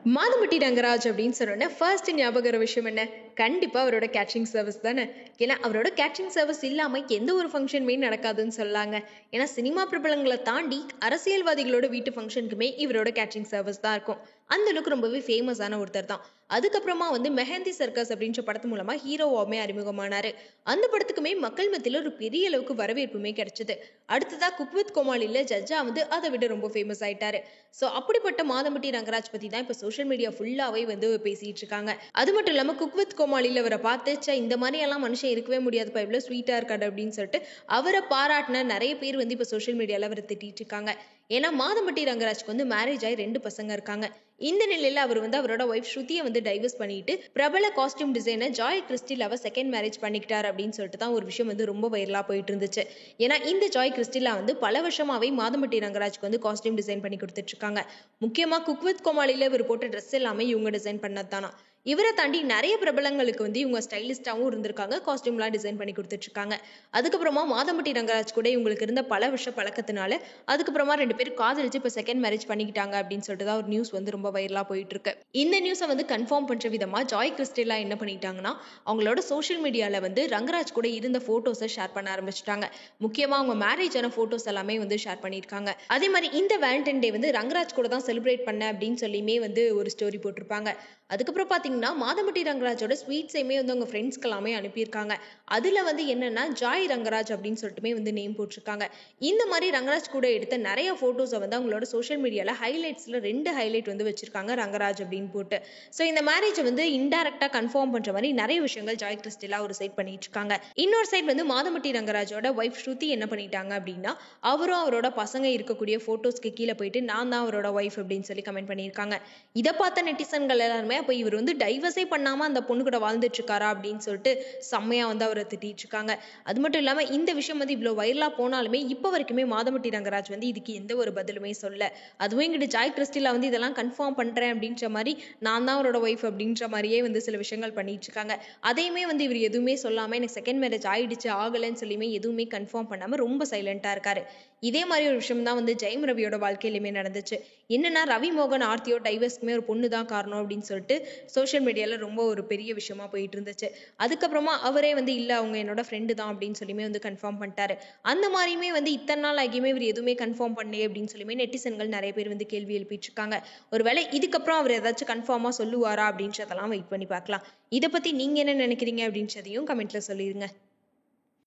மாதம்பட்டி ரங்கராஜ் அப்படின்னு சொன்னோன்னே ஃபர்ஸ்ட் ஞாபகம் விஷயம் என்ன? கண்டிப்பா அவரோட கேட்ரிங் சர்வீஸ் தானே. ஏன்னா அவரோட கேட்ரிங் சர்வீஸ் இல்லாம எந்த ஒரு ஃபங்க்ஷனுமே நடக்காதுன்னு சொல்லாங்க. ஏன்னா சினிமா பிரபலங்களை தாண்டி அரசியல்வாதிகளோட வீட்டு ஃபங்க்ஷனுக்குமே இவரோட கேட்ரிங் சர்வீஸ் தான் இருக்கும். அந்த அளவுக்கு ரொம்பவே ஃபேமஸான ஒருத்தர் தான். அதுக்கப்புறமா மெஹந்தி சர்க்கஸ் அப்படின்ற படத்து மூலமா ஹீரோவாமே அறிமுகமானாரு. அந்த படத்துக்குமே மக்கள் மத்தியில ஒரு பெரிய அளவுக்கு வரவேற்புமே கிடைச்சது. அடுத்ததா குக் வித் கோமாளில ஜட்ஜா அதை விட ரொம்ப ஃபேமஸ் ஆயிட்டாரு. ஸோ அப்படிப்பட்ட மாதம்பட்டி ரங்கராஜ் பத்தி தான் இப்போ சோஷியல் மீடியா ஃபுல்லாவே பேசிட்டு இருக்காங்க. அது மட்டும் இல்லாம குக் வித் கோமாளில அவரை பார்த்து இந்த மாதிரி எல்லாம் மனுஷன் இருக்கவே முடியாதுப்பா, இவ்வளவு ஸ்வீட்டா இருக்காரு அப்படின்னு சொல்லிட்டு அவரை பாராட்டின நிறைய பேர் இப்போ சோஷியல் மீடியால அவரை திட்டிட்டு இருக்காங்க. ஏன்னா மாதம்பட்டி ரங்கராஜ்க்கு மேரேஜ் ஆகி 2 பசங்க இருக்காங்க. இந்த நிலையில அவர் அவரோட ஒய்ஃப் ஸ்ருதியை டைவர்ஸ் பண்ணிட்டு பிரபல காஸ்டியூம் டிசைனர் ஜாய் கிறிஸ்டிலாவை செகண்ட் மேரேஜ் பண்ணிக்கிட்டார் அப்படின்னு சொல்லிட்டு தான் ஒரு விஷயம் ரொம்ப வைரலா போயிட்டு இருந்துச்சு. ஏன்னா இந்த ஜாய் கிறிஸ்டிலா பல வருஷமாவே மாதம்பட்டி ரங்கராஜ்க்கு காஸ்டியூம் டிசைன் பண்ணி கொடுத்துட்டு இருக்காங்க. முக்கியமா குக் வித் கோமாளில இவர் போட்ட ட்ரெஸ் எல்லாமே இவங்க டிசைன் பண்ணது தானா. இவரை தாண்டி நிறைய பிரபலங்களுக்கு இவங்க ஸ்டைலிஸ்டாவும் இருந்திருக்காங்க, காஸ்டியூம்லாம் டிசைன் பண்ணி கொடுத்துட்டு இருக்காங்க. அதுக்கப்புறமா மாதம்பட்டி ரங்கராஜ் கூட இவங்களுக்கு இருந்த பல வருஷ பழக்கத்தினால அதுக்கப்புறமா 2 பேரும் காதலிச்சு இப்போ செகண்ட் மேரேஜ் பண்ணிக்கிட்டாங்க அப்படின்னு சொல்லிட்டு தான் ஒரு நியூஸ் ரொம்ப வைரலா போயிட்டு இருக்கு. இந்த நியூஸை கன்ஃபார்ம் பண்ற விதமா ஜாய் கிறிஸ்டிலா என்ன பண்ணிட்டாங்கன்னா, அவங்களோட சோஷியல் மீடியால ரங்கராஜ் கூட இருந்த போட்டோஸை ஷேர் பண்ண ஆரம்பிச்சிட்டாங்க. முக்கியமா அவங்க மேரேஜ் ஆன போட்டோஸ் எல்லாமே ஷேர் பண்ணியிருக்காங்க. அதே மாதிரி இந்த வேலண்டைன் டே ரங்கராஜ் கூட தான் செலிப்ரேட் பண்ண அப்படின்னு சொல்லியுமே ஒரு ஸ்டோரி போட்டிருப்பாங்க. அதுக்கப்புறம் பாத்தீங்கன்னா மாதம்பட்டி ரங்கராஜோட ஸ்வீட்ஸையுமே அவங்க ஃப்ரெண்ட்ஸ்க்கு எல்லாமே அனுப்பியிருக்காங்க. அதுல என்னன்னா ஜாய் ரங்கராஜ் அப்படின்னு சொல்லிட்டுமே நேம் போட்டிருக்காங்க. இந்த மாதிரி ரங்கராஜ் கூட எடுத்த நிறைய போட்டோஸை அவங்களோட சோஷியல் மீடியால ஹைலைட்ஸ்ல 2 ஹைலைட் வச்சிருக்காங்க ரங்கராஜ் அப்படின்னு போட்டு. ஸோ இந்த மேரேஜ் இன்டைரக்டா கன்ஃபார்ம் பண்ற மாதிரி நிறைய விஷயங்கள் ஜாய் கிறிஸ்டிலா ஒரு சைட் பண்ணிட்டு இருக்காங்க. இன்னொரு சைட் மாதம்பட்டி ரங்கராஜோட ஒய்ஃப் ஸ்ருதி என்ன பண்ணிட்டாங்க அப்படின்னா, அவரும் அவரோட பசங்க இருக்கக்கூடிய போட்டோஸ்க்கு கீழே போயிட்டு நான் தான் அவரோட ஒய்ஃப் அப்படின்னு சொல்லி கமெண்ட் பண்ணியிருக்காங்க. இதை பார்த்த நெட்டிசன்கள் எல்லாருமே அப்ப இவர் டைவர்ஸே பண்ணாம அந்த பொண்ணு கூட வாழ்ந்துட்டு இருக்காரா அப்படின்னு சொல்லிட்டு செம்மையா அவரை திட்டிட்டு இருக்காங்க. அது மட்டும் இல்லாம இந்த விஷயம் இவ்வளவு வைரலா போனாலுமே இப்ப வரைக்குமே மாதம்பட்டி ரங்கராஜ் இதுக்கு எந்த ஒரு பதிலுமே சொல்ல. அதுவும் எங்கிட்ட ஜாய் கிறிஸ்டிலா இதெல்லாம் கன்ஃபார்ம் பண்றேன் அப்படின்ற மாதிரி நான் தான் அவரோட ஒய்ஃப் அப்படின்ற மாதிரியே சில விஷயங்கள் பண்ணிட்டு இருக்காங்க. அதையுமே இவர் எதுவுமே சொல்லாம எனக்கு செகண்ட் மேரேஜ் ஆயிடுச்சு ஆகலன்னு சொல்லியுமே எதுவுமே கன்ஃபார்ம் பண்ணாம ரொம்ப சைலண்டா இருக்காரு. இதே மாதிரி ஒரு விஷயம் தான் ஜெயம் ரவியோட வாழ்க்கையிலுமே நடந்துச்சு. என்னன்னா ரவி மோகன் ஆர்த்தியோ டைவர்ஸ்க்குமே ஒரு பொண்ணு தான் காரணம் அப்படின்னு சொல்லிட்டு சோஷியல் மீடியால ரொம்ப ஒரு பெரிய விஷயமா போயிட்டு இருந்துச்சு. அதுக்கப்புறமா அவரே இல்ல அவங்க என்னோட ஃப்ரெண்டு தான் அப்படின்னு சொல்லியுமே கன்ஃபார்ம் பண்ணிட்டாரு. அந்த மாதிரியுமே இத்தனை நாள் ஆகியுமே இவர் எதுவுமே கன்ஃபார்ம் பண்ணே அப்படின்னு சொல்லியுமே நெட்டிசன்கள் நிறைய பேர் கேள்வி எழுப்பிட்டு இருக்காங்க. ஒருவேளை இதுக்கப்புறம் அவர் ஏதாச்சும் கன்ஃபார்மா சொல்லுவாரா அப்படின்றதெல்லாம் வெயிட் பண்ணி பார்க்கலாம். இதை பத்தி நீங்க என்ன நினைக்கிறீங்க அப்படின்றதையும் கமெண்ட்ல சொல்லிருங்க.